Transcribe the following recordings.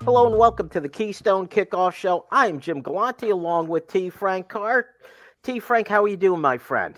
Hello and welcome to the Keystone Kickoff Show. I am Jim Galante along with T. Frank Carr. T. Frank, how are you doing, my friend?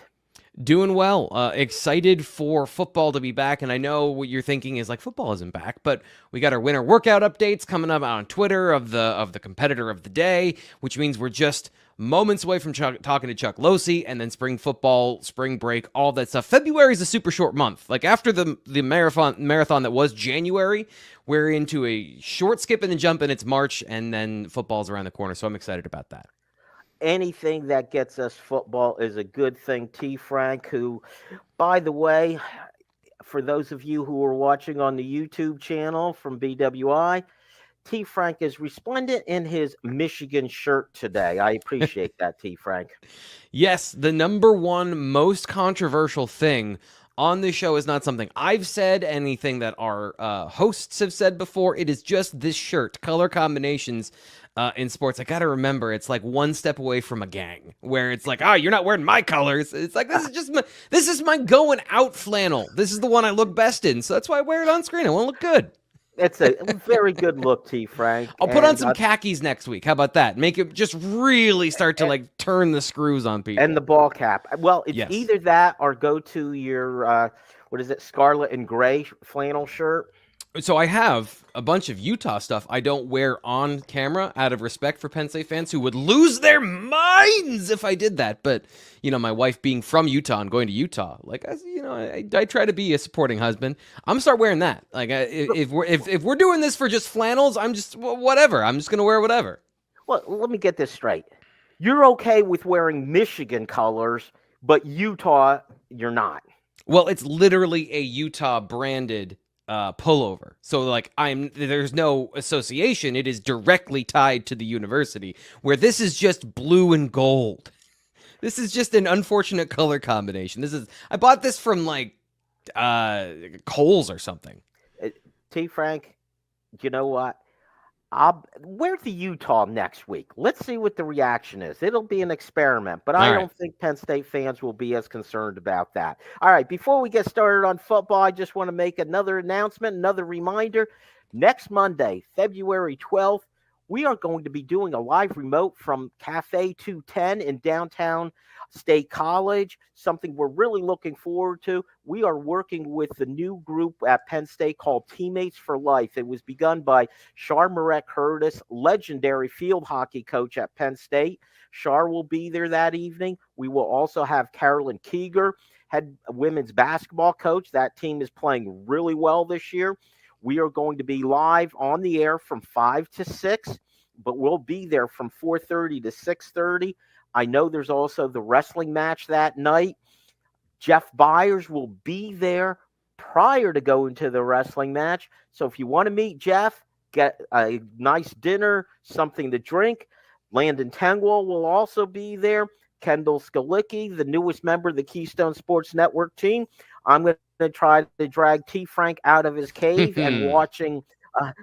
Doing well. Excited for football to be back. And I know what you're thinking is like football isn't back, but we got our winter workout updates coming up on Twitter of the competitor of the day, which means we're just moments away from talking to Chuck Losey, and then spring football, spring break, all that stuff. February is a super short month. Like after the marathon that was January, we're into a short skip and a jump, and it's March, and then football's around the corner. So I'm excited about that. Anything that gets us football is a good thing, T. Frank, who, by the way, for those of you who are watching on the YouTube channel from BWI, T. Frank is resplendent in his Michigan shirt today. I appreciate that, T. Frank. Yes, the number one most controversial thing on this show is not something I've said, anything that our hosts have said before. It is just this shirt, color combinations in sports. I got to remember, it's like one step away from a gang where it's like, you're not wearing my colors. It's like, this is my going out flannel. This is the one I look best in. So that's why I wear it on screen. I want to look good. It's a very good look, T. Frank. I'll put on some khakis next week. How about that? Make it just really start to like turn the screws on people. And the ball cap. Well, it's Yes. either that or go to your, what is it, scarlet and gray flannel shirt. So I have a bunch of Utah stuff I don't wear on camera out of respect for Penn State fans who would lose their minds if I did that. But, my wife being from Utah and going to Utah, like, I try to be a supporting husband. I'm gonna start wearing that. Like, if we're doing this for just flannels, I'm just whatever. I'm just gonna wear whatever. Well, let me get this straight. You're okay with wearing Michigan colors, but Utah, you're not. Well, it's literally a Utah branded pullover. So like there's no association. It is directly tied to the university, where this is just blue and gold. This is just an unfortunate color combination. I bought this from like Kohl's or something. T. Frank, you know what? I'll wear the Utah next week. Let's see what the reaction is. It'll be an experiment, but I don't think Penn State fans will be as concerned about that. All right, before we get started on football, I just want to make another announcement, another reminder. Next Monday, February 12th, we are going to be doing a live remote from Cafe 210 in downtown State College, something we're really looking forward to. We are working with the new group at Penn State called Teammates for Life. It was begun by Shar Marek Curtis, legendary field hockey coach at Penn State. Shar will be there that evening. We will also have Carolyn Keeger, head women's basketball coach. That team is playing really well this year. We are going to be live on the air from 5 to 6, but we'll be there from 4:30 to 6:30. I know there's also the wrestling match that night. Jeff Byers will be there prior to going to the wrestling match. So if you want to meet Jeff, get a nice dinner, something to drink. Landon Tengwall will also be there. Kendall Skalicki, the newest member of the Keystone Sports Network team. I'm going to try to drag T. Frank out of his cave and watching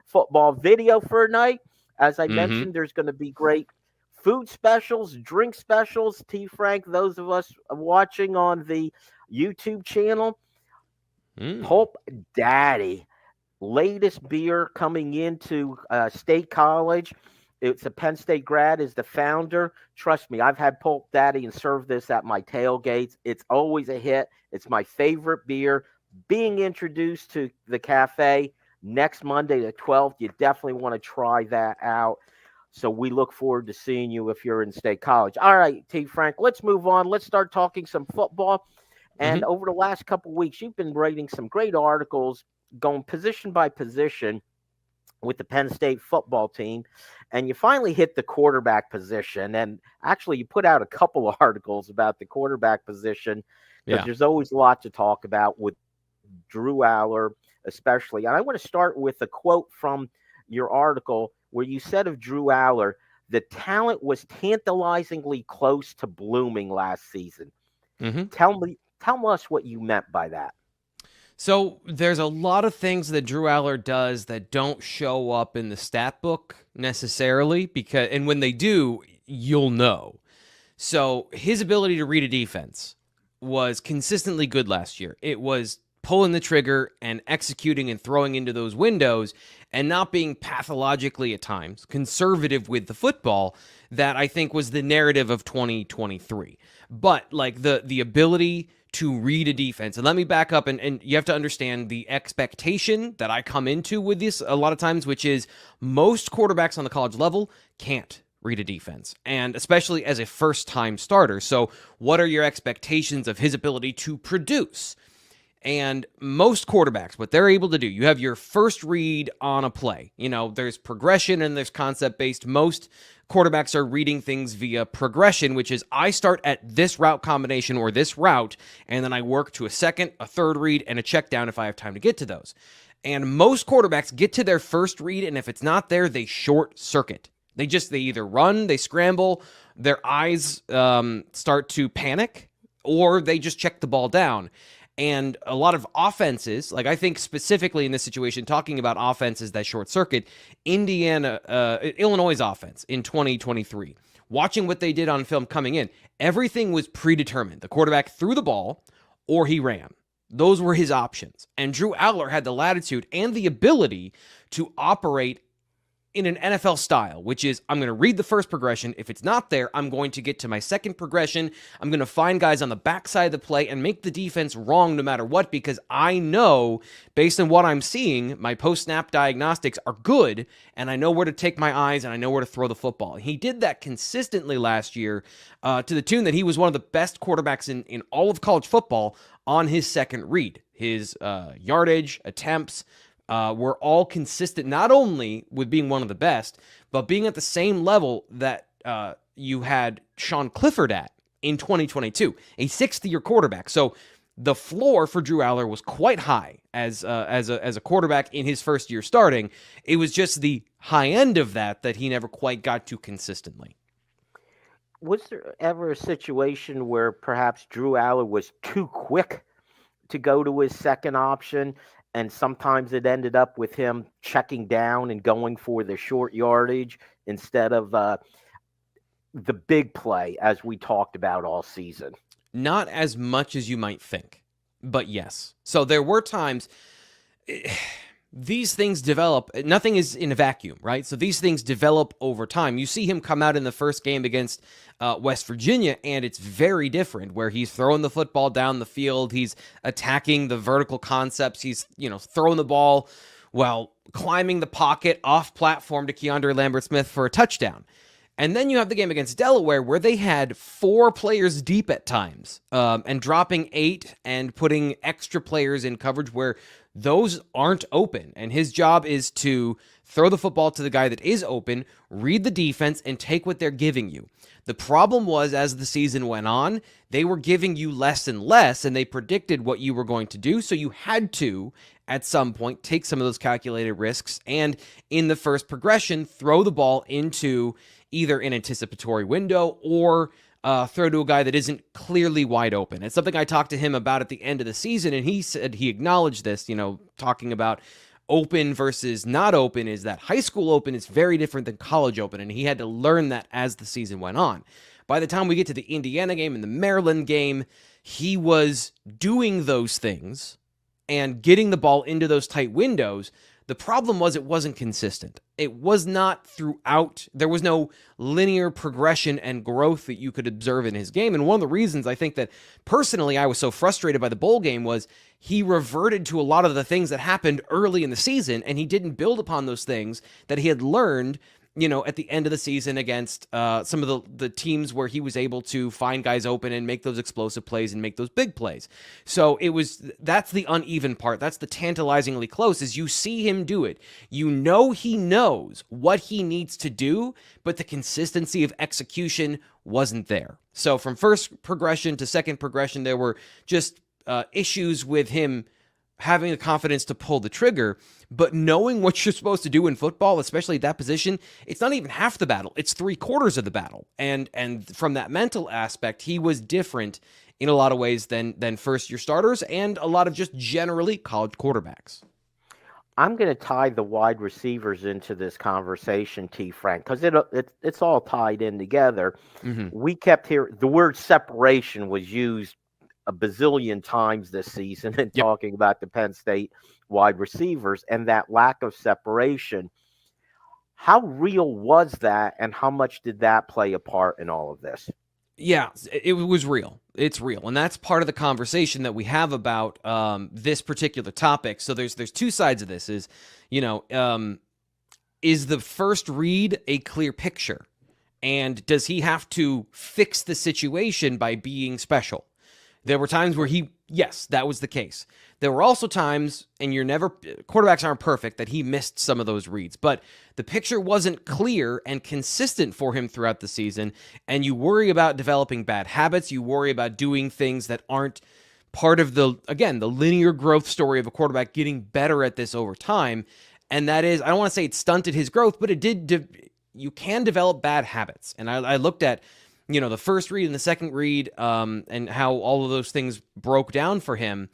football video for a night. As I mentioned, there's going to be great food specials, drink specials. T. Frank, those of us watching on the YouTube channel, Pulp Daddy, latest beer coming into State College. It's a Penn State grad, is the founder. Trust me, I've had Pulp Daddy and served this at my tailgates. It's always a hit. It's my favorite beer. Being introduced to the cafe next Monday, the 12th, you definitely want to try that out. So we look forward to seeing you if you're in State College. All right, T. Frank, let's move on. Let's start talking some football. And over the last couple of weeks, you've been writing some great articles going position by position with the Penn State football team. And you finally hit the quarterback position. And actually, you put out a couple of articles about the quarterback position because there's always a lot to talk about with Drew Allar, especially. And I want to start with a quote from your article where you said of Drew Allar, the talent was tantalizingly close to blooming last season. Tell us what you meant by that. So there's a lot of things that Drew Allar does that don't show up in the stat book necessarily, and when they do, you'll know. So his ability to read a defense was consistently good last year. It was pulling the trigger and executing and throwing into those windows and not being pathologically at times conservative with the football that I think was the narrative of 2023. But like the ability to read a defense. And let me back up, and you have to understand the expectation that I come into with this a lot of times, which is most quarterbacks on the college level can't read a defense, and especially as a first-time starter. So what are your expectations of his ability to produce? And most quarterbacks, what they're able to do, you have your first read on a play. You know, there's progression and there's concept-based. Most quarterbacks are reading things via progression, which is I start at this route combination or this route, and then I work to a second, a third read, and a check down if I have time to get to those. And most quarterbacks get to their first read, and if it's not there, they short circuit. They either run, they scramble, their eyes start to panic, or they just check the ball down. And a lot of offenses, like I think specifically in this situation, talking about offenses that short circuit, Illinois' offense in 2023, watching what they did on film coming in, everything was predetermined. The quarterback threw the ball or he ran. Those were his options. And Drew Allar had the latitude and the ability to operate in an NFL style, which is I'm going to read the first progression. If it's not there, I'm going to get to my second progression. I'm going to find guys on the backside of the play and make the defense wrong no matter what, because I know, based on what I'm seeing, my post-snap diagnostics are good, and I know where to take my eyes, and I know where to throw the football. He did that consistently last year to the tune that he was one of the best quarterbacks in all of college football on his second read. His yardage, attempts, were all consistent, not only with being one of the best, but being at the same level that you had Sean Clifford at in 2022, a sixth-year quarterback. So the floor for Drew Allar was quite high as a quarterback in his first year starting. It was just the high end of that he never quite got to consistently. Was there ever a situation where perhaps Drew Allar was too quick to go to his second option, and sometimes it ended up with him checking down and going for the short yardage instead of the big play, as we talked about all season? Not as much as you might think, but yes. So there were times these things develop. Nothing is in a vacuum, right? So these things develop over time. You see him come out in the first game against West Virginia, and it's very different, where he's throwing the football down the field. He's attacking the vertical concepts. He's, throwing the ball while climbing the pocket off platform to Keandre Lambert-Smith for a touchdown. And then you have the game against Delaware, where they had 4 players deep at times, and dropping 8 and putting extra players in coverage where those aren't open. And his job is to throw the football to the guy that is open, read the defense, and take what they're giving you. The problem was, as the season went on, they were giving you less and less, and they predicted what you were going to do. So you had to, at some point, take some of those calculated risks, and in the first progression, throw the ball into either an anticipatory window or throw to a guy that isn't clearly wide open. It's something I talked to him about at the end of the season, and he said he acknowledged this, talking about open versus not open, is that high school open is very different than college open, and he had to learn that as the season went on. By the time we get to the Indiana game and the Maryland game, he was doing those things and getting the ball into those tight windows. The problem was it wasn't consistent. It was not throughout. There was no linear progression and growth that you could observe in his game. And one of the reasons I think that personally I was so frustrated by the bowl game was he reverted to a lot of the things that happened early in the season, and he didn't build upon those things that he had learned, at the end of the season against some of the teams where he was able to find guys open and make those explosive plays and make those big plays. So that's the uneven part. That's the tantalizingly close, is you see him do it. He knows what he needs to do, but the consistency of execution wasn't there. So from first progression to second progression, there were just issues with him having the confidence to pull the trigger, but knowing what you're supposed to do in football, especially at that position, it's not even half the battle. It's 3/4 of the battle. And from that mental aspect, he was different in a lot of ways than first-year starters and a lot of just generally college quarterbacks. I'm going to tie the wide receivers into this conversation, T. Frank, because it's all tied in together. Mm-hmm. We kept hearing the word separation was used a bazillion times this season and Yep. talking about the Penn State wide receivers and that lack of separation. How real was that, and how much did that play a part in all of this? Yeah, it was real. It's real, and that's part of the conversation that we have about this particular topic. So there's two sides of this. Is is the first read a clear picture, and does he have to fix the situation by being special? There were times where yes, that was the case. There were also times, and quarterbacks aren't perfect, that he missed some of those reads, but the picture wasn't clear and consistent for him throughout the season. And you worry about developing bad habits. You worry about doing things that aren't part of the linear growth story of a quarterback getting better at this over time. And that is, I don't want to say it stunted his growth, but it did. You can develop bad habits. And I looked at, the first read and the second read, and how all of those things broke down for him.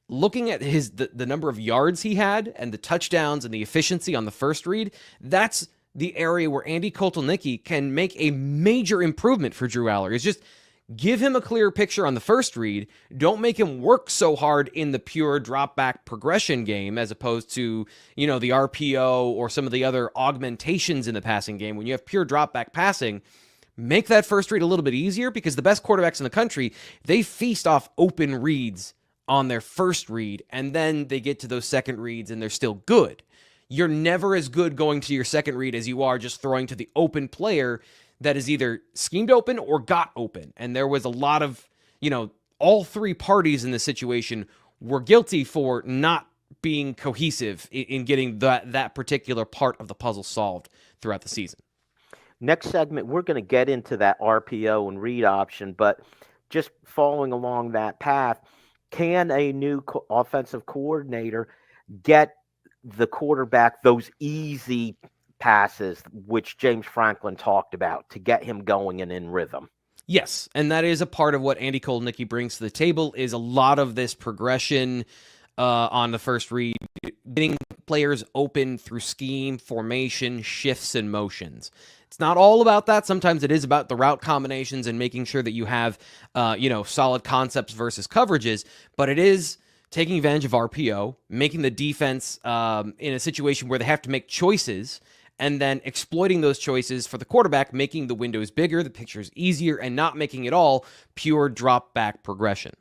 Looking at the number of yards he had and the touchdowns and the efficiency on the first read, that's the area where Andy Kotelnicki can make a major improvement for Drew Allar. Is just give him a clear picture on the first read. Don't make him work so hard in the pure drop back progression game as opposed to, the RPO or some of the other augmentations in the passing game. When you have pure drop back passing, make that first read a little bit easier, because the best quarterbacks in the country, they feast off open reads on their first read, and then they get to those second reads and they're still good. You're never as good going to your second read as you are just throwing to the open player that is either schemed open or got open. And there was a lot of, all three parties in this situation were guilty for not being cohesive in getting that particular part of the puzzle solved throughout the season. Next segment, we're going to get into that RPO and read option, but just following along that path, can a new offensive coordinator get the quarterback those easy passes, which James Franklin talked about, to get him going and in rhythm? Yes, and that is a part of what Andy Kotelnicki brings to the table, is a lot of this progression on the first read, getting players open through scheme, formation, shifts, and motions. It's not all about that. Sometimes it is about the route combinations and making sure that you have, solid concepts versus coverages, but it is taking advantage of RPO, making the defense in a situation where they have to make choices, and then exploiting those choices for the quarterback, making the windows bigger, the pictures easier, and not making it all pure drop back progression.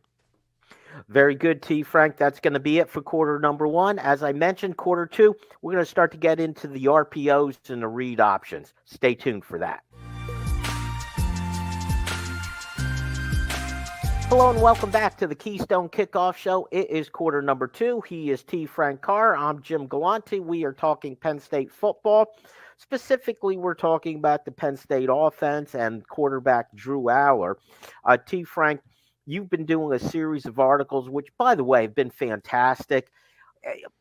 Very good, T. Frank. That's going to be it for quarter number one. As I mentioned, quarter two, we're going to start to get into the RPOs and the read options. Stay tuned for that. Hello and welcome back to the Keystone Kickoff Show. It is quarter number two. He is T. Frank Carr. I'm Jim Galante. We are talking Penn State football. Specifically, we're talking about the Penn State offense and quarterback Drew Allar. T. Frank, you've been doing a series of articles, which, by the way, have been fantastic.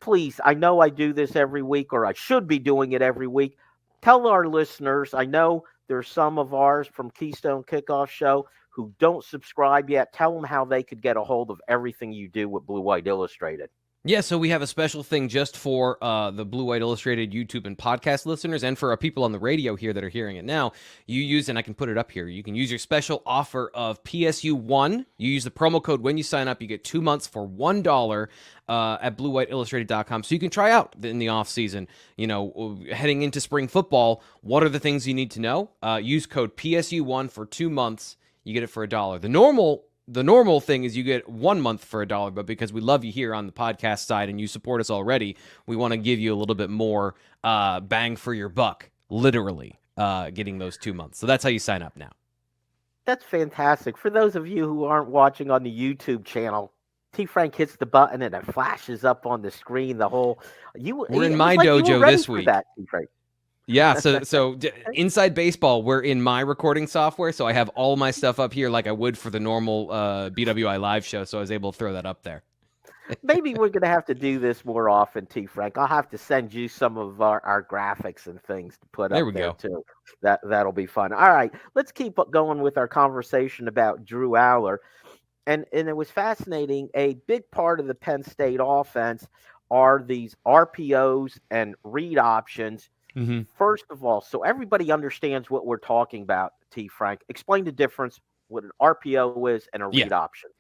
Please, I know I do this every week, or I should be doing it every week. Tell our listeners, I know there's some of ours from Keystone Kickoff Show who don't subscribe yet. Tell them how they could get a hold of everything you do with Blue White Illustrated. Yeah, so we have a special thing just for the Blue White Illustrated YouTube and podcast listeners, and for our people on the radio here that are hearing it now. You use, and I can put it up here, you can use your special offer of PSU1. You use the promo code when you sign up. You get 2 months for $1 at BlueWhiteIllustrated.com. So you can try out in the off season, heading into spring football. What are the things you need to know? Use code PSU1 for 2 months. You get it for $1. The normal thing is you get 1 month for $1, but because we love you here on the podcast side and you support us already, we want to give you a little bit more bang for your buck, literally, getting those 2 months. So that's how you sign up now. That's fantastic. For those of you who aren't watching on the YouTube channel, T. Frank hits the button and it flashes up on the screen. We're in my dojo this week. That, T. Frank. Yeah, so Inside Baseball, we're in my recording software, so I have all my stuff up here like I would for the normal BWI Live Show, so I was able to throw that up there. Maybe we're going to have to do this more often, T. Frank. I'll have to send you some of our graphics and things to put up there, too. That'll be fun. All right, let's keep going with our conversation about Drew Allar. And it was fascinating. A big part of the Penn State offense are these RPOs and read options. Mm-hmm. First of all, so everybody understands what we're talking about, T. Frank, explain the difference what an RPO is and a read option.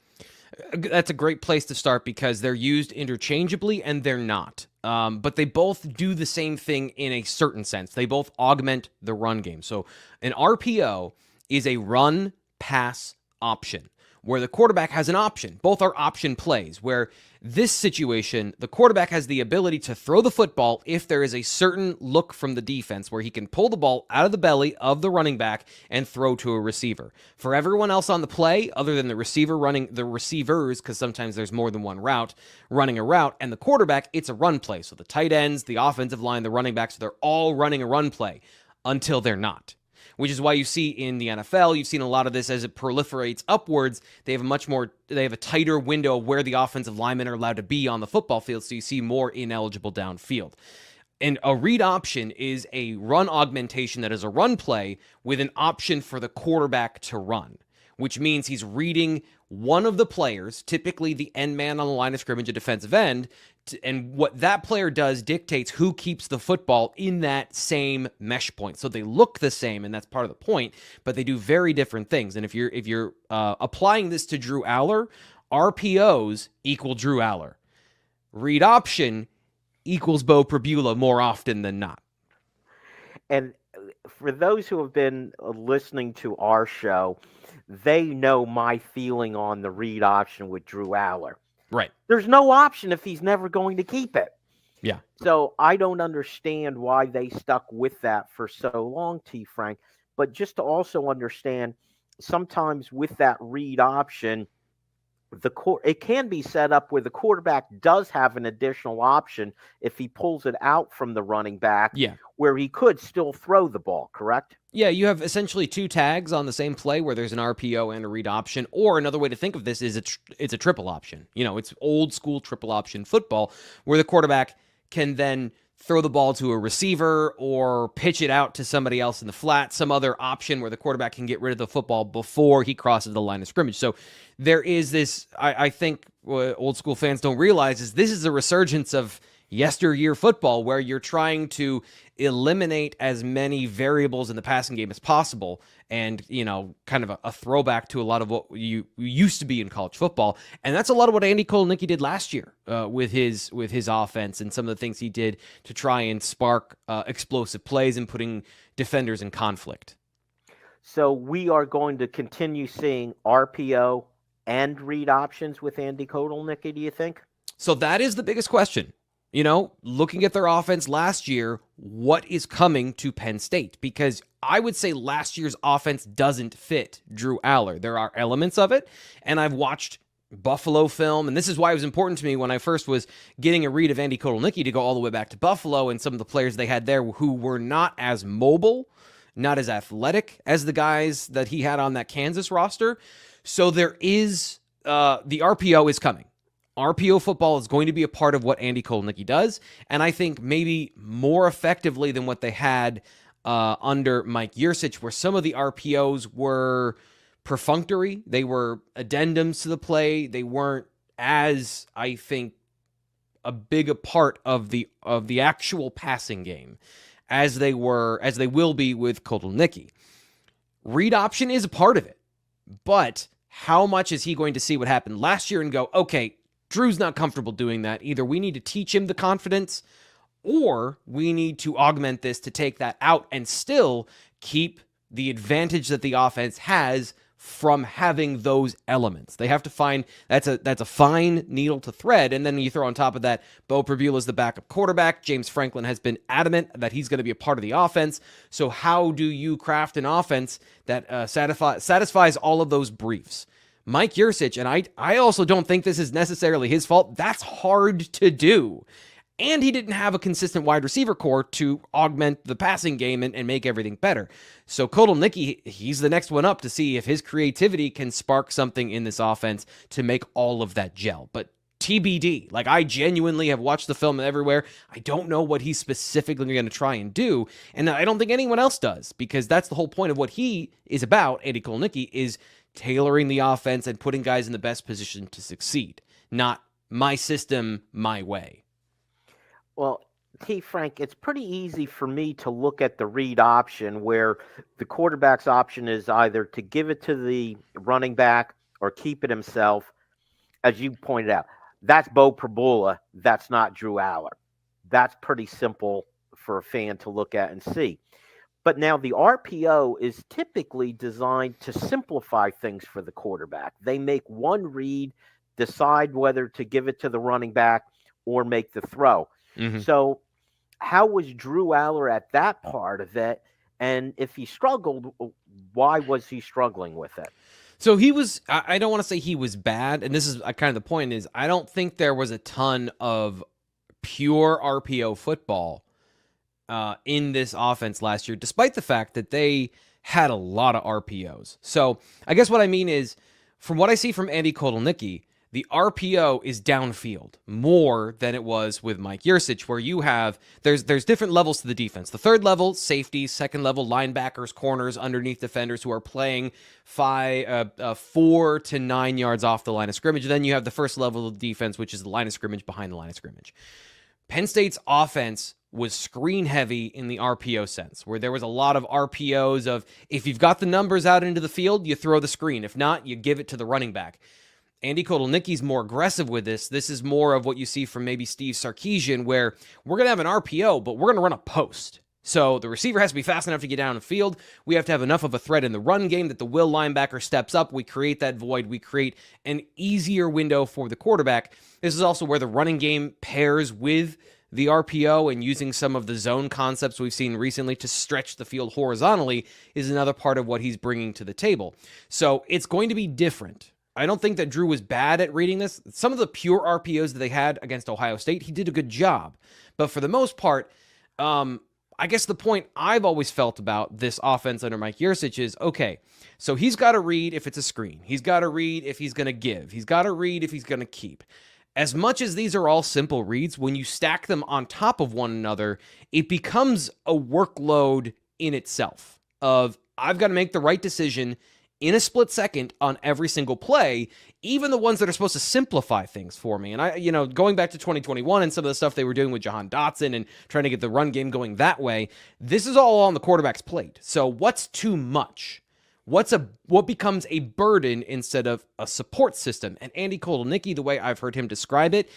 That's a great place to start because they're used interchangeably and they're not. But they both do the same thing in a certain sense. They both augment the run game. So an RPO is a run pass option where the quarterback has an option. Both are option plays, where this situation, the quarterback has the ability to throw the football if there is a certain look from the defense where he can pull the ball out of the belly of the running back and throw to a receiver. For everyone else on the play, other than the receivers, because sometimes there's more than one route, running a route, and the quarterback, it's a run play. So the tight ends, the offensive line, the running backs, they're all running a run play until they're not. Which is why you see in the NFL, you've seen a lot of this as it proliferates upwards. They have a tighter window of where the offensive linemen are allowed to be on the football field, so you see more ineligible downfield. And a read option is a run augmentation that is a run play with an option for the quarterback to run, which means he's reading one of the players, typically the end man on the line of scrimmage, a defensive end, and what that player does dictates who keeps the football in that same mesh point. So they look the same, and that's part of the point, but they do very different things. And if you're applying this to Drew Allar, RPOs equal Drew Allar. Read option equals Bo Prabula more often than not. And for those who have been listening to our show, they know my feeling on the read option with Drew Allar. Right. There's no option if he's never going to keep it. Yeah. So I don't understand why they stuck with that for so long, T. Frank. But just to also understand, sometimes with that read option, it can be set up where the quarterback does have an additional option if he pulls it out from the running back, where he could still throw the ball, correct? Yeah, you have essentially two tags on the same play where there's an RPO and a read option. Or another way to think of this is it's a triple option. It's old school triple option football where the quarterback can then throw the ball to a receiver or pitch it out to somebody else in the flat, some other option where the quarterback can get rid of the football before he crosses the line of scrimmage. So there is this, I think what old school fans don't realize is this is a resurgence of yesteryear football where you're trying to eliminate as many variables in the passing game as possible and, kind of a throwback to a lot of what you used to be in college football. And that's a lot of what Andy Kotelnicki did last year with his offense and some of the things he did to try and spark explosive plays and putting defenders in conflict. So we are going to continue seeing RPO and read options with Andy Kotelnicki, do you think? So that is the biggest question. Looking at their offense last year, what is coming to Penn State? Because I would say last year's offense doesn't fit Drew Allar. There are elements of it, and I've watched Buffalo film, and this is why it was important to me when I first was getting a read of Andy Kotelnicki to go all the way back to Buffalo and some of the players they had there who were not as mobile, not as athletic as the guys that he had on that Kansas roster. So there is, the RPO is coming. RPO football is going to be a part of what Andy Kotelnicki does, and I think maybe more effectively than what they had under Mike Yurcich, where some of the RPOs were perfunctory. They were addendums to the play. They weren't as, I think, a big a part of the actual passing game as they will be with Kotelnicki. Read option is a part of it, but how much is he going to see what happened last year and go, okay, Drew's not comfortable doing that. Either we need to teach him the confidence or we need to augment this to take that out and still keep the advantage that the offense has from having those elements. They have to find, that's a fine needle to thread. And then you throw on top of that, Bo Prabula is the backup quarterback. James Franklin has been adamant that he's going to be a part of the offense. So how do you craft an offense that satisfies all of those briefs? Mike Yurcich, and I also don't think this is necessarily his fault. That's hard to do. And he didn't have a consistent wide receiver core to augment the passing game and make everything better. So Kotelnicki, he's the next one up to see if his creativity can spark something in this offense to make all of that gel. But TBD, I genuinely have watched the film everywhere. I don't know what he's specifically going to try and do. And I don't think anyone else does, because that's the whole point of what he is about, Andy Kotelnicki, is tailoring the offense and putting guys in the best position to succeed, not my system, my way. Well, T. Frank, it's pretty easy for me to look at the read option where the quarterback's option is either to give it to the running back or keep it himself. as you pointed out, that's Bo Prabula. That's not Drew Allar. That's pretty simple for a fan to look at and see. But now the RPO is typically designed to simplify things for the quarterback. They make one read, decide whether to give it to the running back or make the throw. Mm-hmm. So how was Drew Allar at that part of it? And if he struggled, why was he struggling with it? So he was, I don't want to say he was bad, and this is kind of the point, is I don't think there was a ton of pure RPO football in this offense last year, despite the fact that they had a lot of RPOs. So I guess what I mean is, from what I see from Andy Kotelnicki, the RPO is downfield more than it was with Mike Yurcich, where you have, there's different levels to the defense. The third level, safeties; second level, linebackers, corners, underneath defenders who are playing 4 to 9 yards off the line of scrimmage. Then you have the first level of defense, which is the line of scrimmage behind the line of scrimmage. Penn State's offense was screen heavy in the RPO sense, where there was a lot of RPOs of, if you've got the numbers out into the field, you throw the screen. If not, you give it to the running back. Andy Kotelnicki's more aggressive with this. This is more of what you see from maybe Steve Sarkisian, where we're going to have an RPO, but we're going to run a post. So the receiver has to be fast enough to get down the field. We have to have enough of a threat in the run game that the will linebacker steps up. We create that void. We create an easier window for the quarterback. This is also where the running game pairs with the RPO, and using some of the zone concepts we've seen recently to stretch the field horizontally is another part of what he's bringing to the table. So it's going to be different. I don't think that Drew was bad at reading this. Some of the pure RPOs that they had against Ohio State, he did a good job. But for the most part, I guess the point I've always felt about this offense under Mike Yurcich is, okay, so he's got to read if it's a screen. He's got to read if he's going to give. He's got to read if he's going to keep. As much as these are all simple reads, when you stack them on top of one another, it becomes a workload in itself of, I've got to make the right decision in a split second on every single play, even the ones that are supposed to simplify things for me. And going back to 2021 and some of the stuff they were doing with Jahan Dotson and trying to get the run game going that way, this is all on the quarterback's plate. So what's too much? What becomes a burden instead of a support system? And Andy Kotelnicki, the way I've heard him describe it,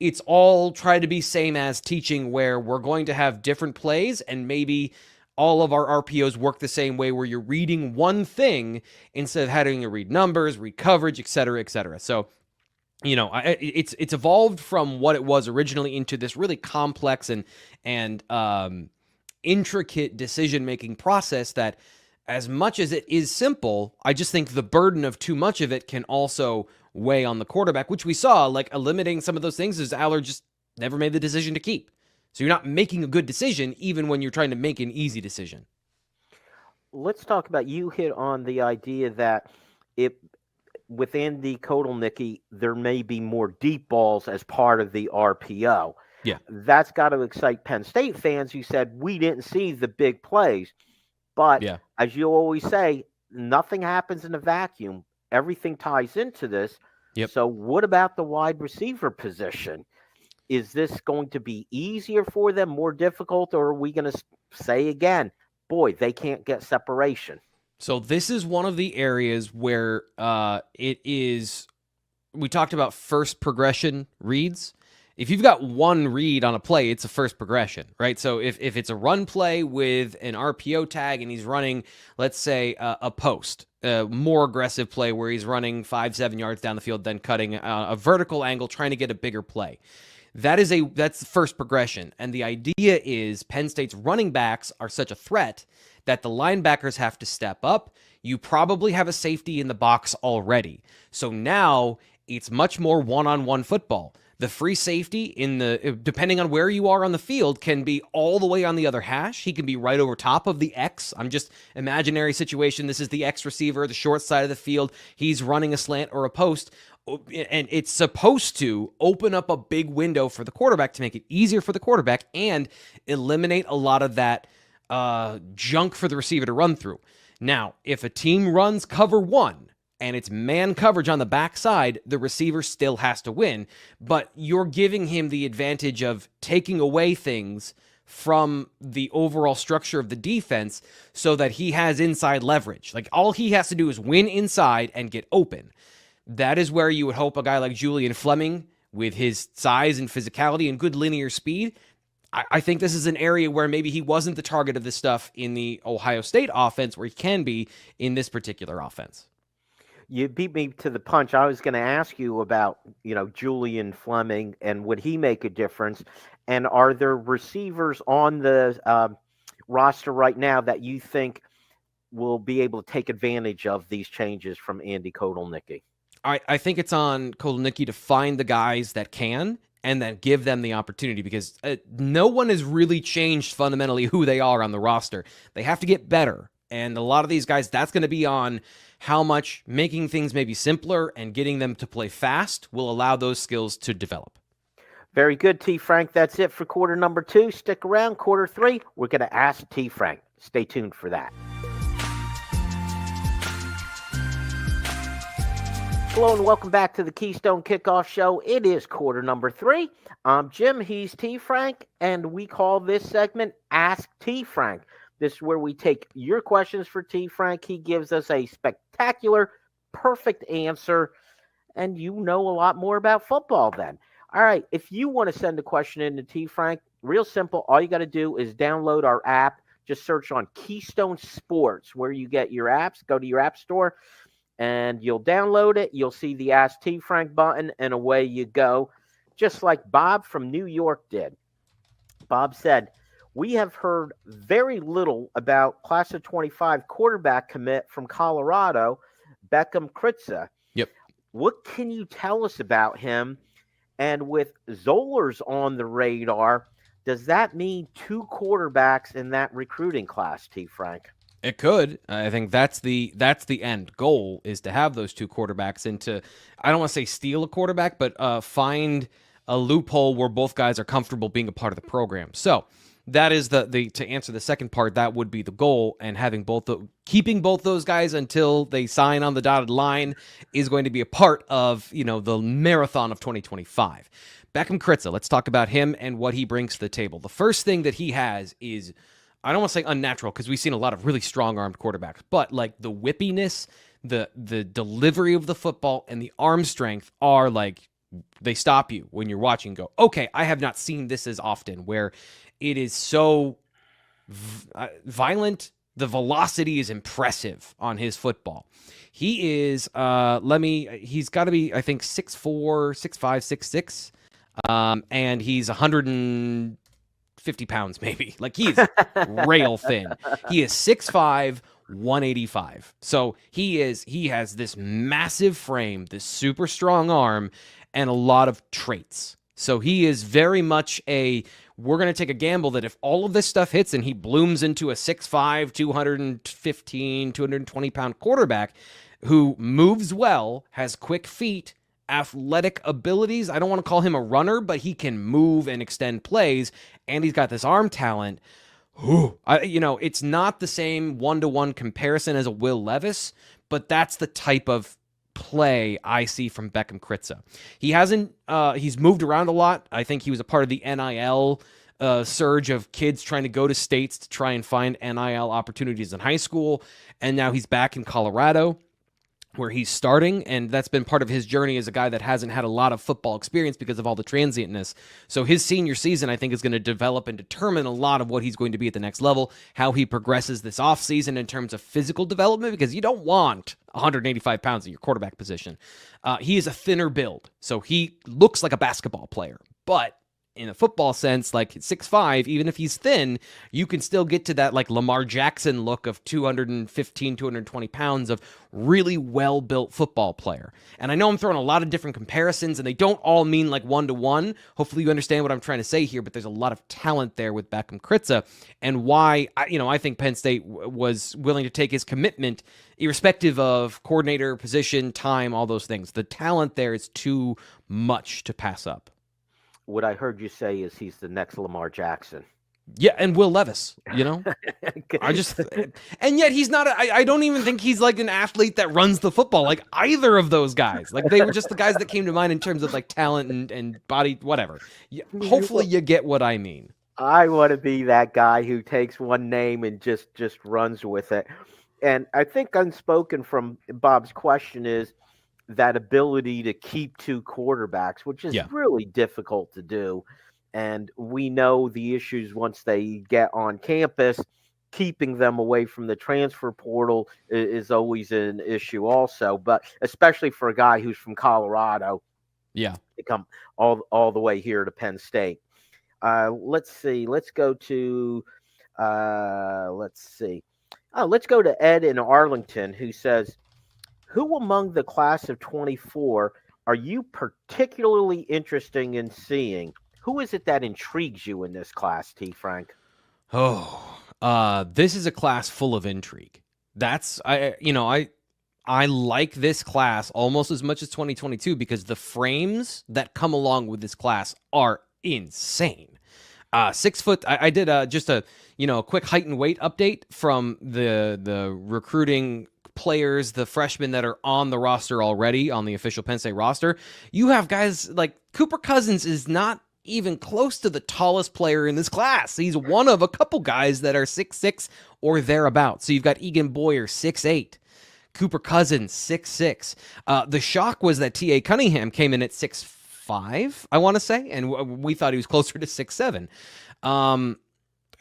it's all try to be same as teaching, where we're going to have different plays and maybe all of our RPOs work the same way, where you're reading one thing instead of having to read numbers, read coverage, et cetera, et cetera. So, it's evolved from what it was originally into this really complex and intricate decision-making process that, as much as it is simple, I just think the burden of too much of it can also weigh on the quarterback, which we saw, like eliminating some of those things, as Allar just never made the decision to keep. So you're not making a good decision even when you're trying to make an easy decision. Let's talk about, you hit on the idea that with Andy Kotelnicki, there may be more deep balls as part of the RPO. Yeah. That's got to excite Penn State fans who said, we didn't see the big plays. But as you always say, nothing happens in a vacuum. Everything ties into this. Yep. So what about the wide receiver position? Is this going to be easier for them, more difficult, or are we going to say again, boy, they can't get separation? So this is one of the areas where it is, we talked about first progression reads. If you've got one read on a play, it's a first progression, right? So if it's a run play with an RPO tag and he's running, let's say, a post, a more aggressive play where he's running 5-7 yards down the field, then cutting a vertical angle, trying to get a bigger play. That's the first progression. And the idea is Penn State's running backs are such a threat that the linebackers have to step up. You probably have a safety in the box already. So now it's much more one-on-one football. The free safety, depending on where you are on the field, can be all the way on the other hash. He can be right over top of the X. I'm just imaginary situation. This is the X receiver, the short side of the field. He's running a slant or a post. And it's supposed to open up a big window for the quarterback to make it easier for the quarterback and eliminate a lot of that junk for the receiver to run through. Now, if a team runs cover one and it's man coverage on the backside, the receiver still has to win, but you're giving him the advantage of taking away things from the overall structure of the defense so that he has inside leverage. Like, all he has to do is win inside and get open. that is where you would hope a guy like Julian Fleming, with his size and physicality and good linear speed, I think this is an area where maybe he wasn't the target of this stuff in the Ohio State offense, where he can be in this particular offense. You beat me to the punch. I was going to ask you about, Julian Fleming and would he make a difference? And are there receivers on the roster right now that you think will be able to take advantage of these changes from Andy Kotelnicki? I think it's on Kotelnicki to find the guys that can and then give them the opportunity, because no one has really changed fundamentally who they are on the roster. They have to get better. And a lot of these guys, that's going to be on how much making things maybe simpler and getting them to play fast will allow those skills to develop. Very good, T. Frank. That's it for quarter number 2. Stick around. Quarter 3, we're going to ask T. Frank. Stay tuned for that. Hello and welcome back to the Keystone Kickoff Show. It is quarter number 3. I'm Jim, he's T. Frank, and we call this segment Ask T. Frank. This is where we take your questions for T. Frank. He gives us a spectacular, perfect answer, and you know a lot more about football then. All right, if you want to send a question in to T. Frank, real simple. All you got to do is download our app. Just search on Keystone Sports, where you get your apps. Go to your app store, and you'll download it. You'll see the Ask T. Frank button, and away you go, just like Bob from New York did. Bob said, we have heard very little about class of 25 quarterback commit from Colorado, Beckham Kritza. Yep. What can you tell us about him? And with Zollers on the radar, does that mean 2 quarterbacks in that recruiting class, T. Frank? It could. I think that's the end goal, is to have those 2 quarterbacks, and to, I don't want to say steal a quarterback, but find a loophole where both guys are comfortable being a part of the program. So that is the to answer the second part, that would be the goal, and having keeping both those guys until they sign on the dotted line is going to be a part of, the marathon of 2025. Beckham Kritza, let's talk about him and what he brings to the table. The first thing that he has is, I don't want to say unnatural, because we've seen a lot of really strong-armed quarterbacks, but like the whippiness, the delivery of the football, and the arm strength are like, they stop you when you're watching and go, okay, I have not seen this as often, where it is so violent. The velocity is impressive on his football. He is, he's got to be, I think, 6'4", 6'5", 6'6", and he's 150 pounds maybe. Like, he's rail thin. He is 6'5", 185. So he has this massive frame, this super strong arm, and a lot of traits. So he is very much we're going to take a gamble that if all of this stuff hits and he blooms into a 6'5", 215, 220-pound quarterback who moves well, has quick feet, athletic abilities. I don't want to call him a runner, but he can move and extend plays, and he's got this arm talent. It's not the same one-to-one comparison as a Will Levis, but that's the type of play I see from Beckham Kritza. He's moved around a lot. I think he was a part of the NIL surge of kids trying to go to states to try and find NIL opportunities in high school, and now he's back in Colorado, where he's starting, and that's been part of his journey as a guy that hasn't had a lot of football experience because of all the transientness. So his senior season, I think, is going to develop and determine a lot of what he's going to be at the next level, how he progresses this offseason in terms of physical development, because you don't want 185 pounds at your quarterback position. He is a thinner build, so he looks like a basketball player, but in a football sense, like 6'5", even if he's thin, you can still get to that like Lamar Jackson look of 215, 220 pounds of really well-built football player. And I know I'm throwing a lot of different comparisons, and they don't all mean like one-to-one. Hopefully you understand what I'm trying to say here, but there's a lot of talent there with Beckham Kritza, and why I think Penn State was willing to take his commitment irrespective of coordinator, position, time, all those things. The talent there is too much to pass up. What I heard you say is he's the next Lamar Jackson. Yeah, and Will Levis, and yet he's not, I don't even think he's like an athlete that runs the football like either of those guys. Like, they were just the guys that came to mind in terms of like talent and body, whatever. Hopefully you get what I mean. I want to be that guy who takes one name and just runs with it. And I think unspoken from Bob's question is that ability to keep two quarterbacks, which is Yeah. really difficult to do. And we know the issues once they get on campus. Keeping them away from the transfer portal is always an issue, also. But especially for a guy who's from Colorado, Yeah, to come all the way here to Penn State. Let's see. Let's go to. Let's see. Oh, let's go to Ed in Arlington, who says, "Who among the class of 24 are you particularly interested in seeing? Who is it that intrigues you in this class, T. Frank?" This is a class full of intrigue. I like this class almost as much as 2022 because the frames that come along with this class are insane. 6 foot. I did just a quick height and weight update from the recruiting players, the freshmen that are on the roster already on the official Penn State roster. You have guys like Cooper Cousins is not even close to the tallest player in this class. He's one of a couple guys that are 6'6" or thereabouts. So you've got Egan Boyer, 6'8". Cooper Cousins, 6'6". The shock was that T.A. Cunningham came in at 6'5", I want to say, and we thought he was closer to 6'7".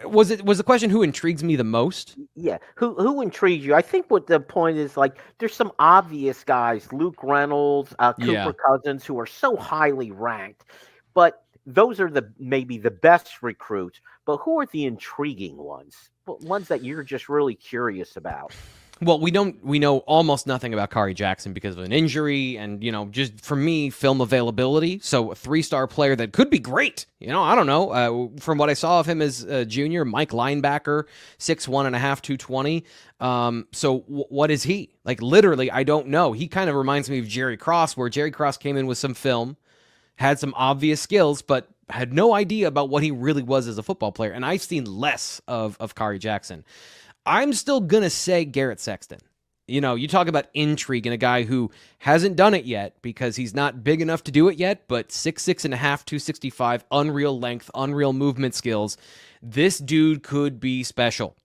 Was the question who intrigues me the most? Yeah, who intrigues you? I think what the point is, like, there's some obvious guys, Luke Reynolds, Cooper Cousins, who are so highly ranked, but those are maybe the best recruits. But who are the intriguing ones? Ones that you're just really curious about? Well, we know almost nothing about Kari Jackson because of an injury and, just for me, film availability. So a 3-star player that could be great. I don't know. From what I saw of him as a junior, Mike linebacker, 6'1.5", 220. So what is he? Like, literally, I don't know. He kind of reminds me of Jerry Cross, where Jerry Cross came in with some film, had some obvious skills, but had no idea about what he really was as a football player. And I've seen less of Kari Jackson. I'm still going to say Garrett Sexton. You talk about intrigue in a guy who hasn't done it yet because he's not big enough to do it yet, but 6'6.5", 265, unreal length, unreal movement skills. This dude could be special.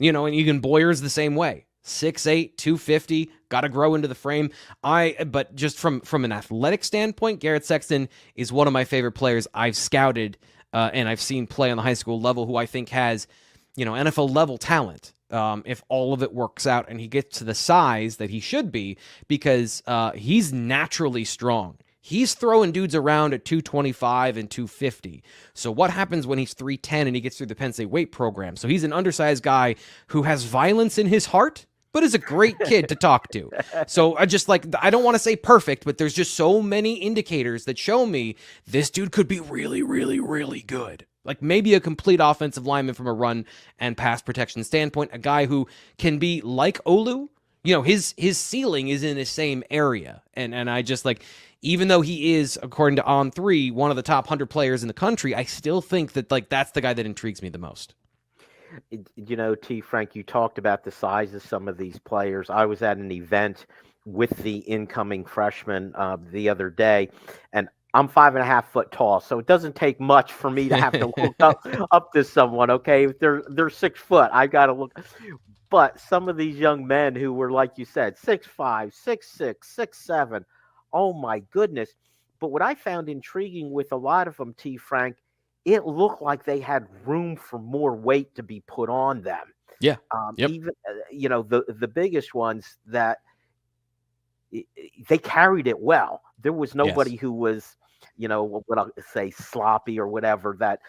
And Egan Boyer's the same way. 6'8", 250, got to grow into the frame. But just from an athletic standpoint, Garrett Sexton is one of my favorite players I've scouted and I've seen play on the high school level, who I think has NFL level talent, if all of it works out and he gets to the size that he should be, because he's naturally strong. He's throwing dudes around at 225 and 250. So what happens when he's 310 and he gets through the Penn State weight program? So he's an undersized guy who has violence in his heart, but is a great kid to talk to. So I don't want to say perfect, but there's just so many indicators that show me this dude could be really, really, really good. Like maybe a complete offensive lineman from a run and pass protection standpoint, a guy who can be like Olu. His ceiling is in the same area. And I just even though he is, according to On3, one of the top 100 players in the country, I still think that that's the guy that intrigues me the most. T. Frank, you talked about the size of some of these players. I was at an event with the incoming freshmen the other day, and I'm 5.5 foot tall, so it doesn't take much for me to have to look up to someone. Okay, if they're 6 foot, I got to look. But some of these young men who were, like you said, 6'5", 6'6", 6'7", oh my goodness! But what I found intriguing with a lot of them, T. Frank, it looked like they had room for more weight to be put on them. Yeah. Yep. Even the biggest ones that they carried it well. There was nobody who was, what I'll say, sloppy or whatever, that,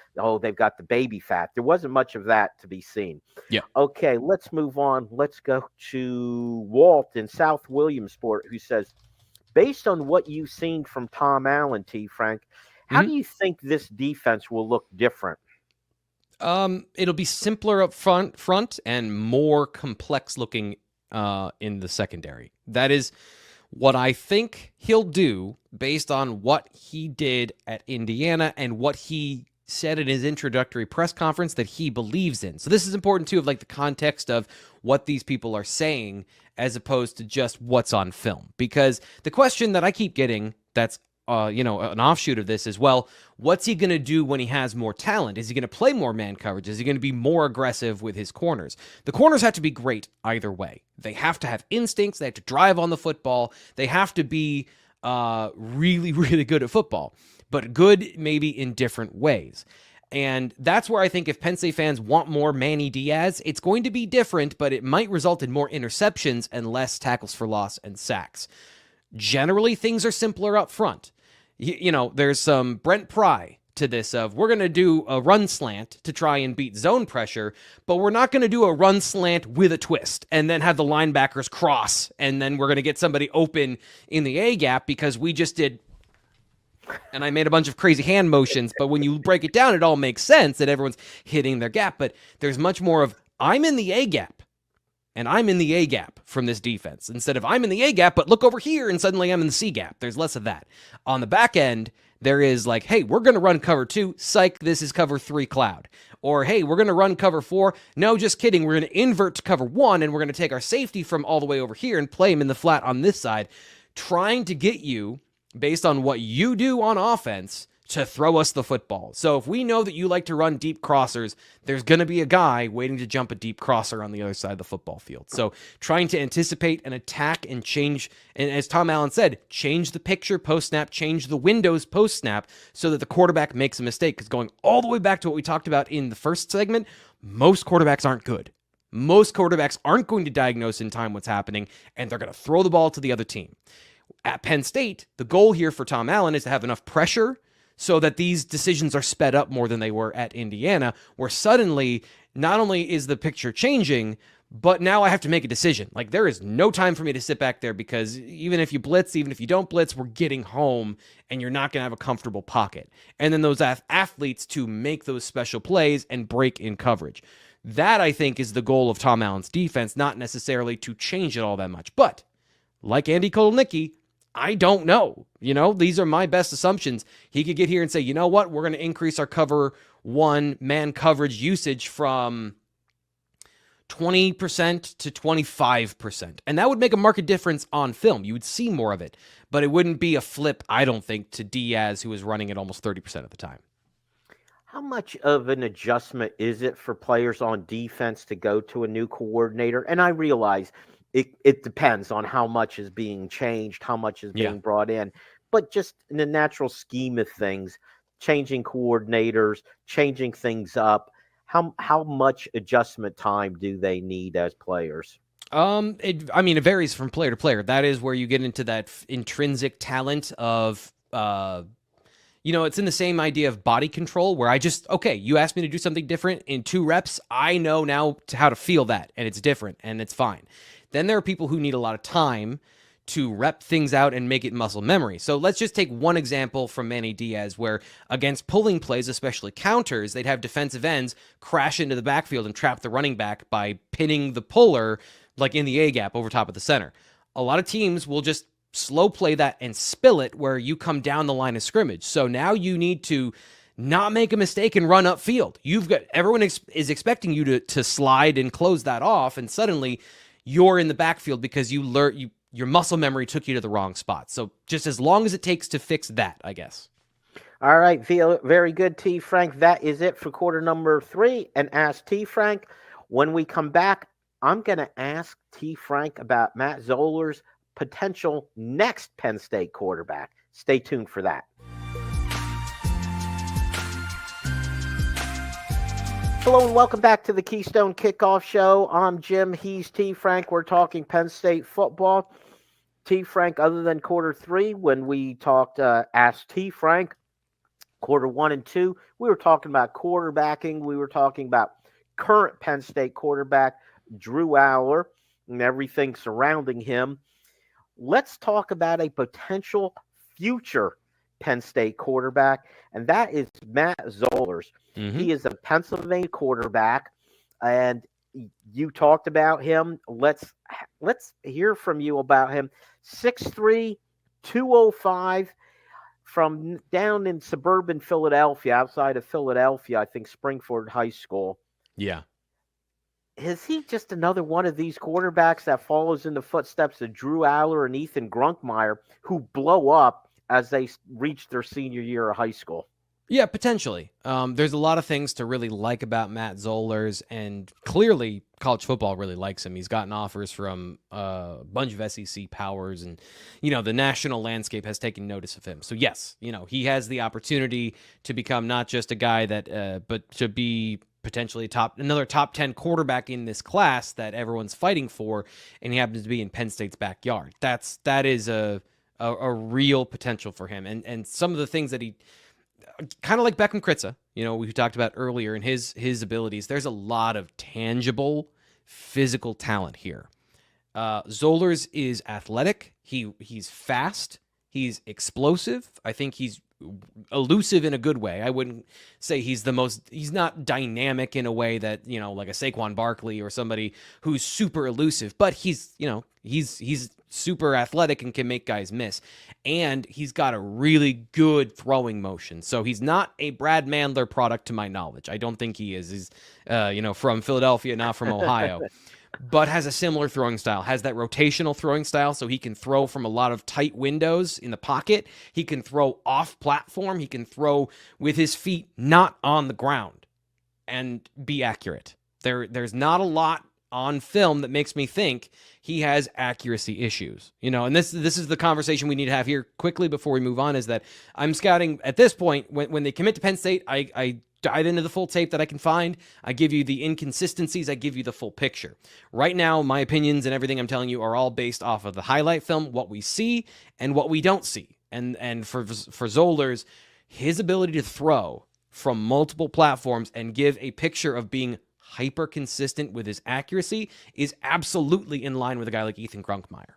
they've got the baby fat. There wasn't much of that to be seen. Yeah. Okay, let's move on. Let's go to Walt in South Williamsport, who says, based on what you've seen from Tom Allen, T. Frank, how do you think this defense will look different? It'll be simpler up front and more complex looking in the secondary. That is what I think he'll do based on what he did at Indiana and what he said in his introductory press conference that he believes in. So this is important too, of the context of what these people are saying as opposed to just what's on film. Because the question that I keep getting that's an offshoot of this as well. What's he going to do when he has more talent? Is he going to play more man coverage? Is he going to be more aggressive with his corners? The corners have to be great either way. They have to have instincts. They have to drive on the football. They have to be really, really good at football, but good maybe in different ways. And that's where I think if Penn State fans want more Manny Diaz, it's going to be different, but it might result in more interceptions and less tackles for loss and sacks. Generally, things are simpler up front. There's some Brent Pry to this of we're going to do a run slant to try and beat zone pressure, but we're not going to do a run slant with a twist and then have the linebackers cross, and then we're going to get somebody open in the A gap because we just did. And I made a bunch of crazy hand motions, but when you break it down, it all makes sense that everyone's hitting their gap. But there's much more of I'm in the A gap, and I'm in the A gap from this defense. Instead of I'm in the A gap, but look over here, and suddenly I'm in the C gap. There's less of that. On the back end, there is like, hey, we're going to run cover 2. Psych, this is cover 3 cloud. Or, hey, we're going to run cover 4. No, just kidding. We're going to invert to cover 1, and we're going to take our safety from all the way over here and play him in the flat on this side, trying to get you, based on what you do on offense, to throw us the football. So if we know that you like to run deep crossers, there's going to be a guy waiting to jump a deep crosser on the other side of the football field. So trying to anticipate and attack and change, and as Tom Allen said, change the picture post-snap, change the windows post-snap so that the quarterback makes a mistake. Because going all the way back to what we talked about in the first segment, most quarterbacks aren't good. Most quarterbacks aren't going to diagnose in time what's happening, and they're going to throw the ball to the other team. At Penn State, the goal here for Tom Allen is to have enough pressure so that these decisions are sped up more than they were at Indiana, where suddenly not only is the picture changing, but now I have to make a decision. Like, there is no time for me to sit back there because even if you blitz, even if you don't blitz, we're getting home and you're not going to have a comfortable pocket. And then those athletes to make those special plays and break in coverage. That, I think, is the goal of Tom Allen's defense, not necessarily to change it all that much. But like Andy Kotelnicki, I don't know. These are my best assumptions. He could get here and say, you know what? We're going to increase our cover 1 man coverage usage from 20% to 25%. And that would make a marked difference on film. You would see more of it, but it wouldn't be a flip, I don't think, to Diaz, who was running at almost 30% of the time. How much of an adjustment is it for players on defense to go to a new coordinator? And I realize it depends on how much is being changed, how much is being brought in. But just in the natural scheme of things, changing coordinators, changing things up, how much adjustment time do they need as players? It varies from player to player. That is where you get into that intrinsic talent of it's in the same idea of body control where you asked me to do something different in 2 reps. I know now how to feel that, and it's different, and it's fine. Then there are people who need a lot of time to rep things out and make it muscle memory. So let's just take one example from Manny Diaz where against pulling plays, especially counters, they'd have defensive ends crash into the backfield and trap the running back by pinning the puller like in the A gap over top of the center. A lot of teams will just slow play that and spill it where you come down the line of scrimmage. So now you need to not make a mistake and run upfield. Everyone is expecting you to slide and close that off, and suddenly you're in the backfield because your muscle memory took you to the wrong spot. So just as long as it takes to fix that, I guess. All right, very good, T. Frank. That is it for quarter number 3. And Ask T. Frank. When we come back, I'm going to ask T. Frank about Matt Zollers' potential next Penn State quarterback. Stay tuned for that. Hello and welcome back to the Keystone Kickoff Show. I'm Jim. He's T. Frank. We're talking Penn State football. T. Frank, other than quarter 3, when we talked Ask T. Frank, quarter 1 and 2, we were talking about quarterbacking. We were talking about current Penn State quarterback Drew Allar and everything surrounding him. Let's talk about a potential future Penn State quarterback, and that is Matt Zollers. Mm-hmm. He is a Pennsylvania quarterback, and you talked about him. Let's hear from you about him. 6'3", 205, from down in suburban Philadelphia, outside of Philadelphia, I think Springford High School. Yeah. Is he just another one of these quarterbacks that follows in the footsteps of Drew Allar and Ethan Grunkmeyer, who blow up as they reach their senior year of high school. Yeah, potentially. There's a lot of things to really like about Matt Zollers, and clearly college football really likes him. He's gotten offers from a bunch of SEC powers, and, the national landscape has taken notice of him. So yes, he has the opportunity to become not just a guy that, but to be potentially another top 10 quarterback in this class that everyone's fighting for, and he happens to be in Penn State's backyard. That is a real potential for him, and some of the things that he, kind of like Beckham Kritza, we talked about earlier, in his abilities, there's a lot of tangible physical talent here. Zollers is athletic. He's fast. He's explosive. I think he's elusive in a good way. I wouldn't say he's not dynamic in a way that, like a Saquon Barkley or somebody who's super elusive, but he's super athletic and can make guys miss. And he's got a really good throwing motion. So he's not a Brad Mandler product to my knowledge. I don't think he is. He's, from Philadelphia, not from Ohio. But has a similar throwing style, has that rotational throwing style, so he can throw from a lot of tight windows in the pocket. He can throw off platform. He can throw with his feet not on the ground and be accurate. There's not a lot on film that makes me think he has accuracy issues. And this is the conversation we need to have here quickly before we move on, is that I'm scouting at this point, when they commit to Penn State, I dive into the full tape that I can find. I give you the inconsistencies. I give you the full picture. Right now, my opinions and everything I'm telling you are all based off of the highlight film, what we see and what we don't see. And for Zollers, his ability to throw from multiple platforms and give a picture of being hyper consistent with his accuracy is absolutely in line with a guy like Ethan Grunkmeyer.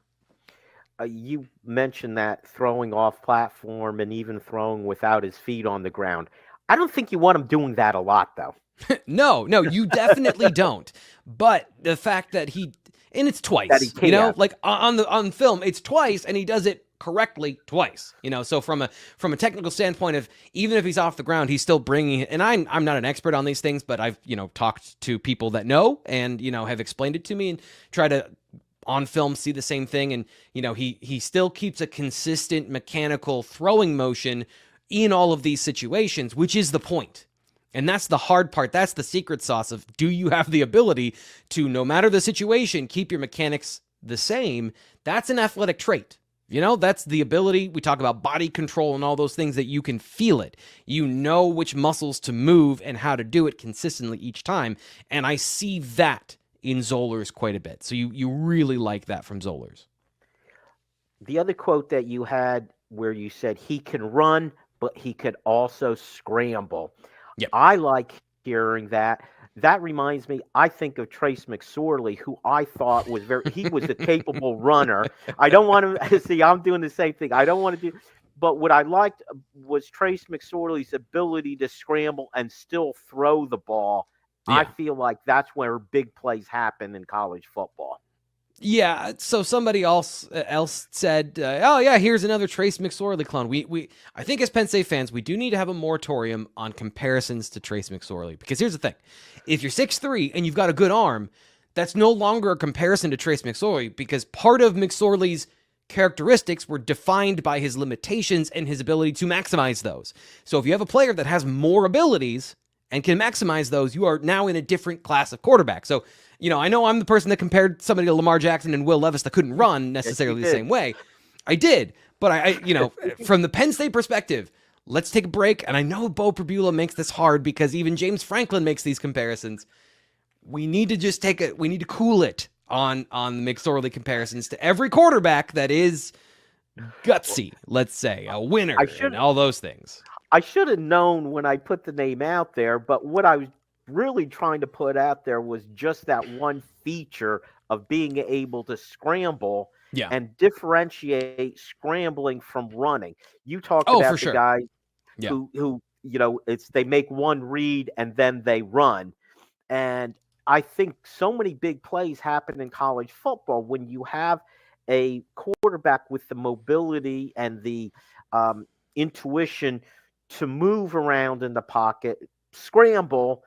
You mentioned that throwing off platform and even throwing without his feet on the ground. I don't think you want him doing that a lot, though. No, you definitely don't. But the fact that and it's twice, like on film, it's twice, and he does it correctly twice. So from a technical standpoint of, even if he's off the ground, he's still bringing it. And I'm not an expert on these things, but I've talked to people that know and have explained it to me and try to on film see the same thing. And he still keeps a consistent mechanical throwing motion in all of these situations, which is the point. And that's the hard part. That's the secret sauce of, do you have the ability to, no matter the situation, keep your mechanics the same? That's an athletic trait. That's the ability. We talk about body control and all those things, that you can feel it. You know which muscles to move and how to do it consistently each time. And I see that in Zollers quite a bit. So you really like that from Zollers. The other quote that you had where you said he can run, but he could also scramble. Yep. I like hearing that. That reminds me, I think of Trace McSorley, who I thought he was a capable runner. I don't want to see, I'm doing the same thing. I don't want to do, but what I liked was Trace McSorley's ability to scramble and still throw the ball. Yeah. I feel like that's where big plays happen in college football. Yeah, so somebody else said, "Oh yeah, here's another Trace McSorley clone." I think as Penn State fans, we do need to have a moratorium on comparisons to Trace McSorley, because here's the thing: if you're 6'3" and you've got a good arm, that's no longer a comparison to Trace McSorley, because part of McSorley's characteristics were defined by his limitations and his ability to maximize those. So if you have a player that has more abilities and can maximize those, you are now in a different class of quarterback. So, I know I'm the person that compared somebody to Lamar Jackson and Will Levis that couldn't run necessarily the same way. I did. But I from the Penn State perspective, let's take a break. And I know Bo Perbula makes this hard, because even James Franklin makes these comparisons. We need to we need to cool it on the McSorley comparisons to every quarterback that is gutsy, let's say, a winner, and all those things. I should have known when I put the name out there, but what I was really trying to put out there was just that one feature of being able to scramble and differentiate scrambling from running. You talked about the guys who they make one read and then they run. And I think so many big plays happen in college football when you have a quarterback with the mobility and the intuition to move around in the pocket, scramble.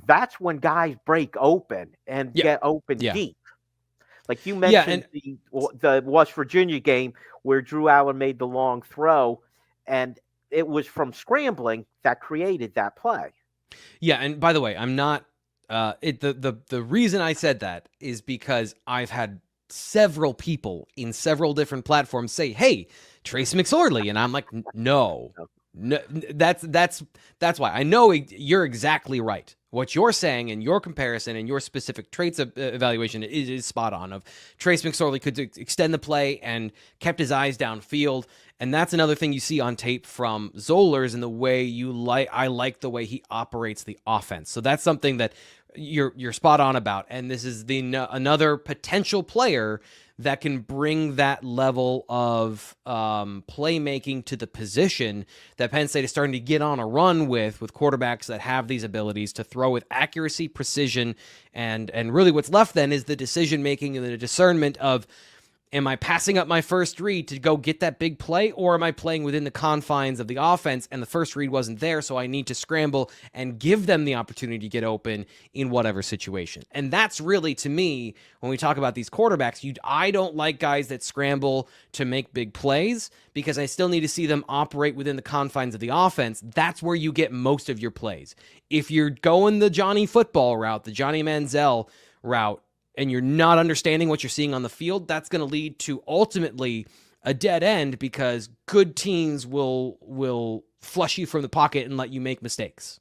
That's when guys break open and get open deep. Like you mentioned the West Virginia game where Drew Allar made the long throw. and it was from scrambling that created that play. Yeah, and by the way, I'm not. The reason I said that is because I've had several people in several different platforms say, "Hey, Trace McSorley," and I'm like, "No, no, that's why I know you're exactly right. What you're saying and your comparison and your specific traits evaluation is spot on. Of Trace McSorley could extend the play and kept his eyes downfield, and that's another thing you see on tape from Zollers and the way I like the way he operates the offense. So that's something that you're spot on about. And this is another potential player that can bring that level of playmaking to the position that Penn State is starting to get on a run with quarterbacks that have these abilities to throw with accuracy, precision, and really what's left then is the decision making and the discernment of, am I passing up my first read to go get that big play, or am I playing within the confines of the offense and the first read wasn't there, so I need to scramble and give them the opportunity to get open in whatever situation? And that's really, to me, when we talk about these quarterbacks, I don't like guys that scramble to make big plays because I still need to see them operate within the confines of the offense. That's where you get most of your plays. If you're going the Johnny football route, the Johnny Manziel route, and you're not understanding what you're seeing on the field, that's going to lead to ultimately a dead end because good teams will flush you from the pocket and let you make mistakes.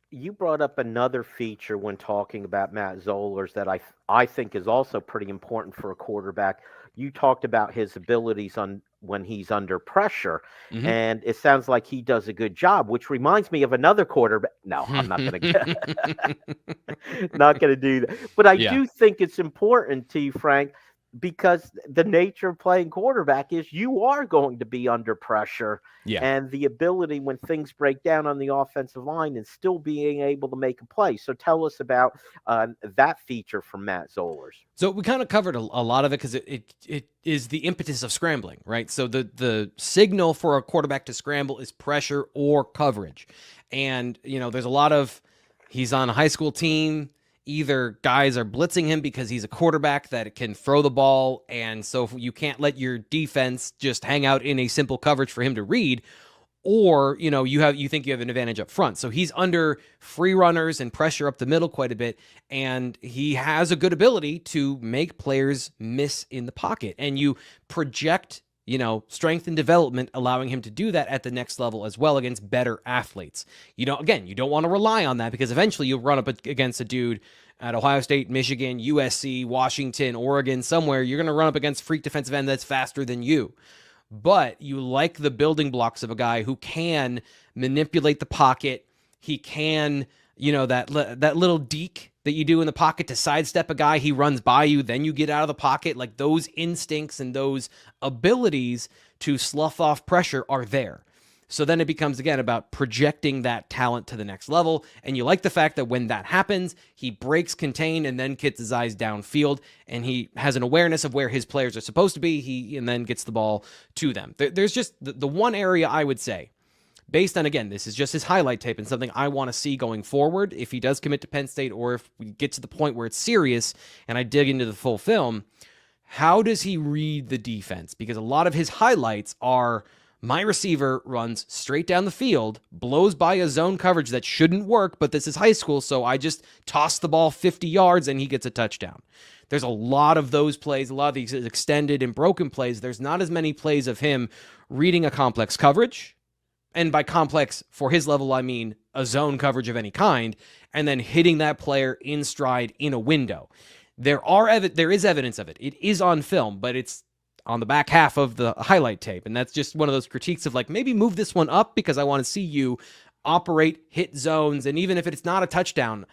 You brought up another feature when talking about Matt Zollers that I think is also pretty important for a quarterback. You talked about his abilities when he's under pressure, and it sounds like he does a good job, which reminds me of another quarterback. No, I'm not going to not going to do that. But I do think it's important to you, Frank, because the nature of playing quarterback is you are going to be under pressure, and the ability when things break down on the offensive line and still being able to make a play. So tell us about that feature from Matt Zollers. So we kind of covered a lot of it because it is the impetus of scrambling, right? So the signal for a quarterback to scramble is pressure or coverage. And, there's a lot of, he's on a high school team, either guys are blitzing him because he's a quarterback that can throw the ball, and so you can't let your defense just hang out in a simple coverage for him to read, or you think you have an advantage up front. So he's under free runners and pressure up the middle quite a bit, and he has a good ability to make players miss in the pocket, and you project strength and development, allowing him to do that at the next level as well against better athletes. You don't want to rely on that because eventually you'll run up against a dude at Ohio State, Michigan, USC, Washington, Oregon, somewhere. You're going to run up against a freak defensive end that's faster than you. But you like the building blocks of a guy who can manipulate the pocket. He can, that little deke that you do in the pocket to sidestep a guy, he runs by you, then you get out of the pocket. Like those instincts and those abilities to slough off pressure are there. So then it becomes, again, about projecting that talent to the next level. And you like the fact that when that happens, he breaks contain and then gets his eyes downfield, and he has an awareness of where his players are supposed to be, and then gets the ball to them. There's just the one area I would say, based on, again, this is just his highlight tape and something I want to see going forward if he does commit to Penn State, or if we get to the point where it's serious and I dig into the full film, how does he read the defense? Because a lot of his highlights are, my receiver runs straight down the field, blows by a zone coverage that shouldn't work, but this is high school, so I just toss the ball 50 yards and he gets a touchdown. There's a lot of those plays, a lot of these extended and broken plays. There's not as many plays of him reading a complex coverage. And by complex, for his level, I mean a zone coverage of any kind, and then hitting that player in stride in a window. There is evidence of it. It is on film, but it's on the back half of the highlight tape. And that's just one of those critiques of, like, maybe move this one up because I want to see you operate, hit zones, and even if it's not a touchdown,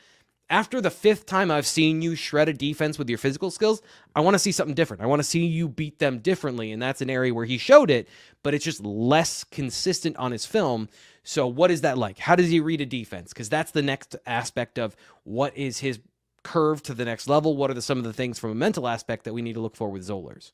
after the fifth time I've seen you shred a defense with your physical skills, I want to see something different. I want to see you beat them differently, and that's an area where he showed it, but it's just less consistent on his film. So what is that like? How does he read a defense? Because that's the next aspect of what is his curve to the next level. What are some of the things from a mental aspect that we need to look for with Zollers?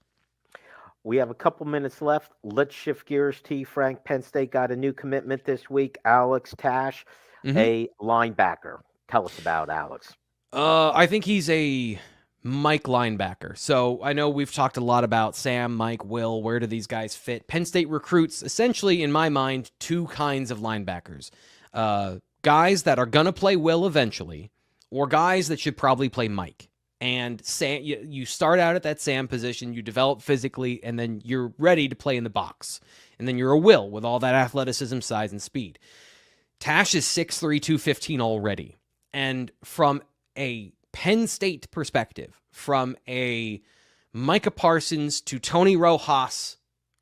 We have a couple minutes left. Let's shift gears, T. Frank. Penn State got a new commitment this week, Alex Tash, a linebacker. Tell us about Alex. I think he's a Mike linebacker. So I know we've talked a lot about Sam, Mike, Will. Where do these guys fit? Penn State recruits, essentially, in my mind, two kinds of linebackers. Guys that are going to play Will eventually, or guys that should probably play Mike. And Sam, you start out at that Sam position, you develop physically, and then you're ready to play in the box. And then you're a Will with all that athleticism, size, and speed. Tash is 6'3", 215 already. And from a Penn State perspective, from a Micah Parsons to Tony Rojas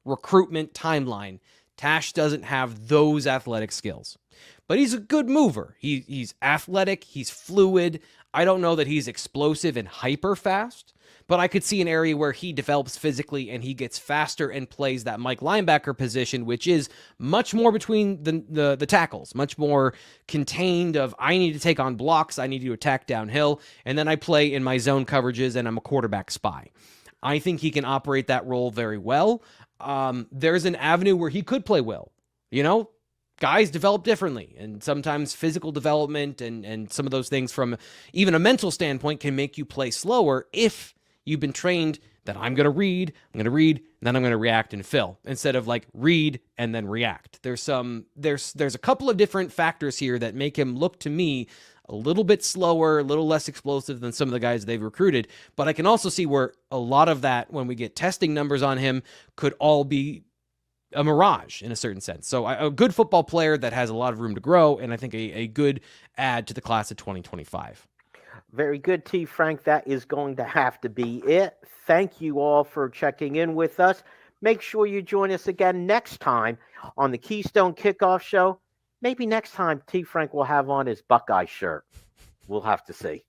recruitment timeline, Tash doesn't have those athletic skills. But he's a good mover. He's athletic. He's fluid. I don't know that he's explosive and hyper fast, but I could see an area where he develops physically and he gets faster and plays that Mike linebacker position, which is much more between the tackles, much more contained of I need to take on blocks, I need to attack downhill, and then I play in my zone coverages and I'm a quarterback spy. I think he can operate that role very well. There's an avenue where he could play well. Guys develop differently, and sometimes physical development and some of those things from even a mental standpoint can make you play slower if you've been trained that I'm going to read, and then I'm going to react and fill, instead of like read and then react. There's a couple of different factors here that make him look to me a little bit slower, a little less explosive than some of the guys they've recruited, but I can also see where a lot of that, when we get testing numbers on him, could all be a mirage in a certain sense. So a good football player that has a lot of room to grow, and I think a good add to the class of 2025. Very good, T. Frank. That is going to have to be it. Thank you all for checking in with us. Make sure you join us again next time on the Keystone Kickoff Show. Maybe next time T. Frank will have on his Buckeye shirt. We'll have to see.